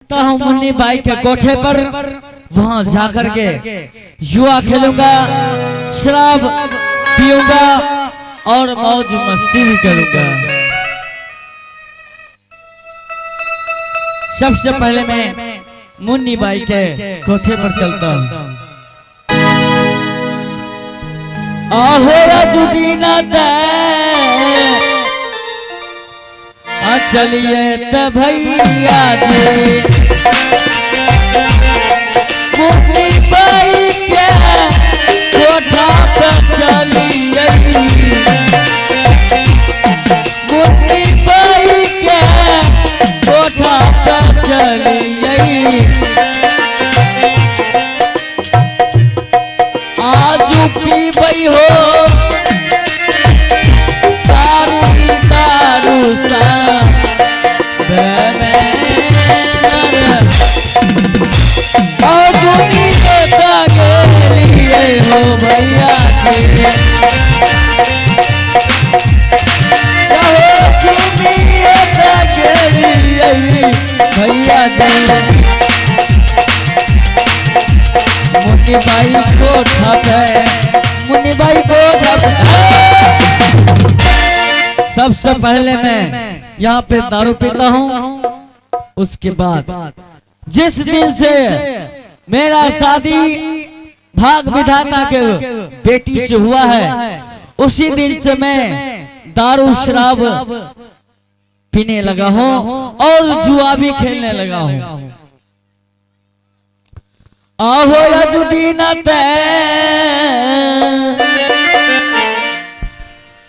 चलता हूँ मुन्नी भाई के कोठे पर, वहां जाकर के जुआ खेलूंगा, शराब पीऊंगा और मौज मस्ती भी करूंगा। सबसे पहले मैं मुन्नी भाई के कोठे पर चलता हूँ। आहो रजुदीना दे चलिए त भैया जी, मुन्नी भाई के कोठा पर चलिए, मुन्नी भाई के कोठा पर चलिए। आजू की बई हो भैया मुन्नी भाई को ठप, मुन्नी भाई को ठप। सबसे पहले मैं यहाँ पे दारू पीता हूँ, उसके बाद जिस दिन से मेरा शादी भाग विधाता के बेटी से हुआ है, उसी दिन से मैं दारू शराब पीने लगा हूँ और जुआ भी खेलने लगा हूँ। आहो रजुदीना ते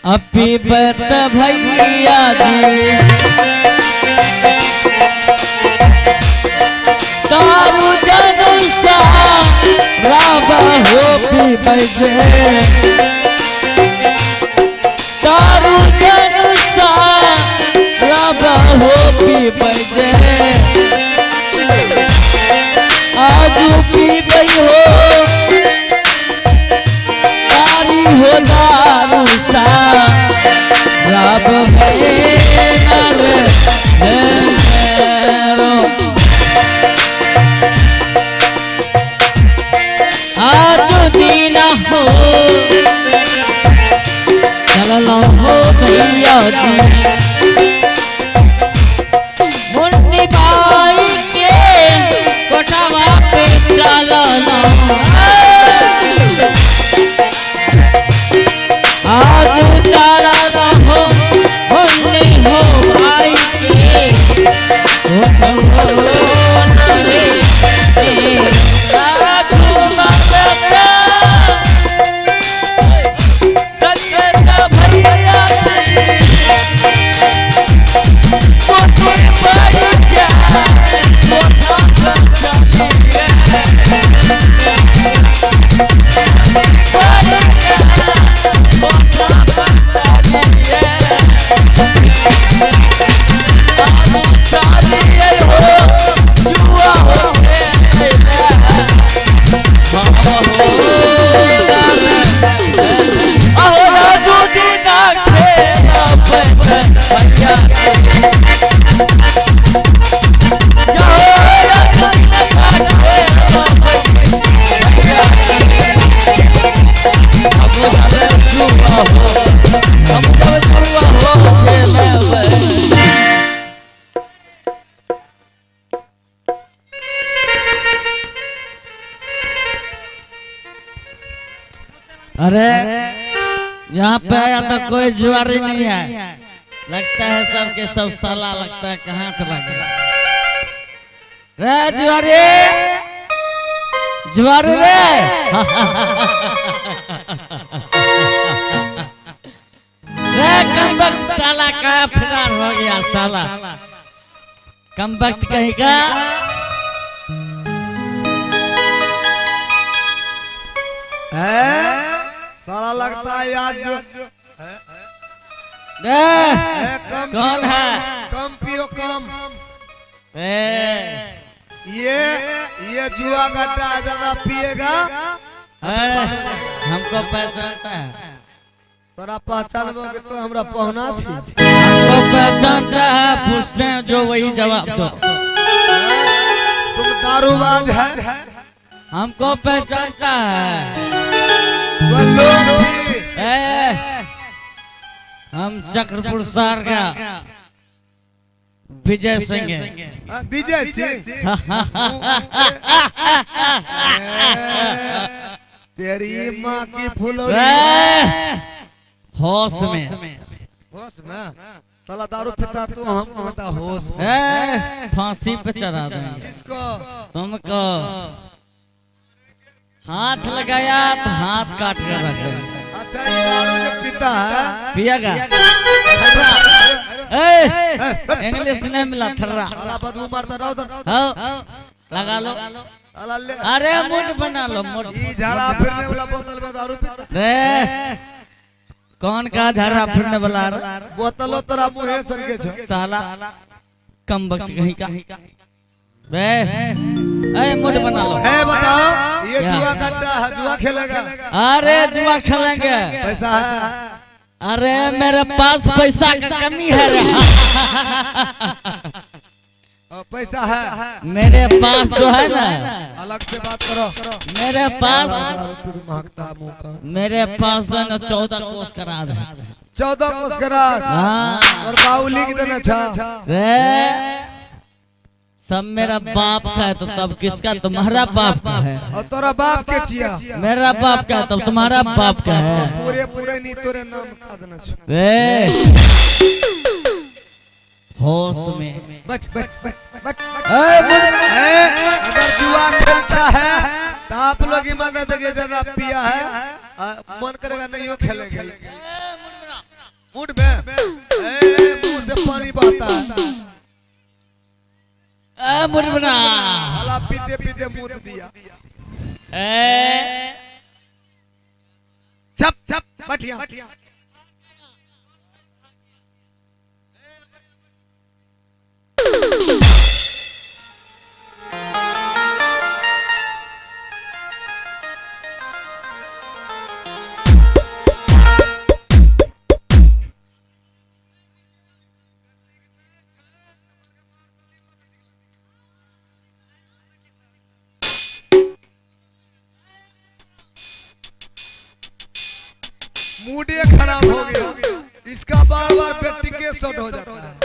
अपी बत भैया जी, दारू जनसा राबा हो पी बजे, दारू जनसा राबा हो पी बजे। आजू पी गई हो तारी हो दारू सा राब आजू दीना हो चलो हो भैया जी, मुन्नी भाई के कोठवा पे चलो आज तारा हो मुन्नी हो भाई के अरे यहाँ पे आया तो कोई जुआरी नहीं है, लगता है सबके सब साला, लगता है कहाँ चला गया रे जुआरी, जुआरी रे। रे कम वक्त साला का फरार हो गया, साला कम वक्त कहीं का। साला लगता है आज कौन है? कम पियो कम। ये जुआ घाटा ज्यादा पिएगा हमको पहचानता है, तोरा पहचान तो हमरा पहुना छी, हमको पहचानता है, पूछते हैं जो वही जवाब दो। दारूबाज है। हमको पहचानता है। वो लोग भी हम चक्रपुर सार का विजय सिंह है। विजय सिंह तेरी माँ की फुलौरी। होश में होश में साला दारू पीता तू हमको बता होश में। फांसी पे चढ़ा देंगे किसको? तुमको। हाथ लगाया तो हाथ काट कर रख देंगे। अच्छा ये दारू जो पीता है पिएगा? इंग्लिश नहीं मिला थर्रा। साला बदबू मारता रहो तो हाँ, लगा लो। साला ले अरे मुठ बना लो मुठ। ये झाड़ा फिरने वाला बोतल में दारू पीता। रे कौन का झर्रा फिरने वाला रे? बोतलो तेरा मुंह सर के छ साला कम वक्त कहीं का। बे ए मुठ बना लो। है बताओ ये क्या? जुआ करता है, जुआ खेलेगा? अरे जुआ खेलेंगे। पैसा है? अरे मेरे पास पैसा का कमी है रे। पैसा है मेरे पास जो है ना, अलग से बात करो। मेरे पास महकता मुंह का। मेरे पास जो है ना 14 कोस का राज है। 14 मुस्कराहट हाँ। और बाऊ लिख देना छा। रे सब मेरा बाप का है तो तब किसका? तुम्हारा बाप का है। और तोरा बाप के चिया? मेरा बाप का है तब तुम्हारा बाप का है। पूरे पूरे नहीं तोरे नाम का देना छा। वे होश में बैठ बैठ बैठ बैठ। अगर अगर जुआ खेलता है तो आप लोग ईमानदार देखिए ज्यादा पिया है मन करेगा नहीं हो खेलेंगे। मूड में मुंह से पानी बहता है। मुरबना साला पीते पीते मुंह दिया। चप चप बैठिया। मूड खराब हो गया इसका, बार बार बैटरी के शॉट हो जाता है।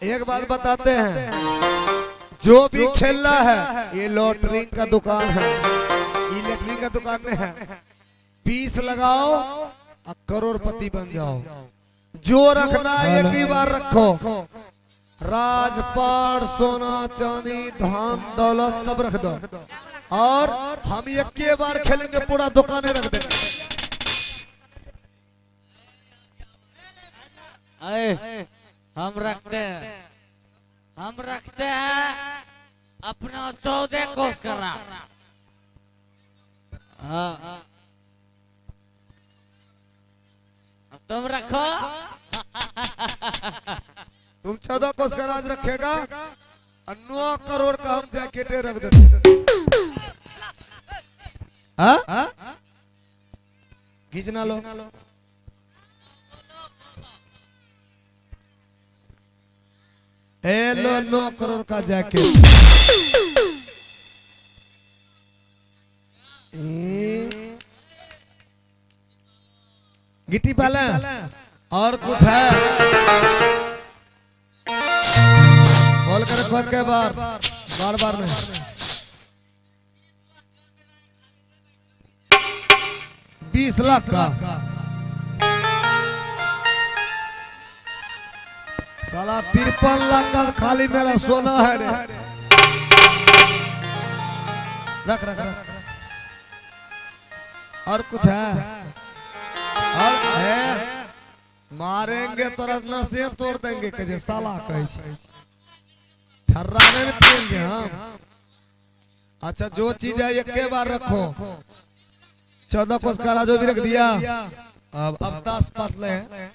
एक बात बताते हैं, जो भी खेल रहा है ये लॉटरी का दुकान है, ये लॉटरी का दुकान में है। 20 लगाओ और करोड़पति बन जाओ। जो रखना है एक ही बार रखो। राजपाट सोना चांदी धान दौलत सब रख दो और हम एक के बार खेलेंगे, पूरा दुकान रख देंगे। हम रखते हैं अपना 14 कोस का राज। हाँ तुम रखो। तुम 14 कोस का राज रखेगा और 9 करोड़ का हम जैकेटे रख देते। खींचना लो। लो 9 करोड़ का जैकेट। गिट्टी पाला और कुछ है? बोल कर खोद के बार बार में 20 लाख का। साला 53 लाख का खाली मेरा सोना है रे। रख रख रख। और कुछ है? और है? मारेंगे तो रत्ना से तोड़ देंगे कहे साला कहे ठर्राने में पिएंगे हम। अच्छा जो चीज है एक के बार रखो। 14 कोस का राजो भी रख दिया अब 10 पातले हैं।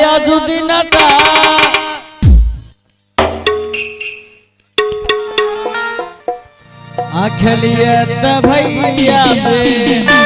अजुदीनता आखलिए भैया से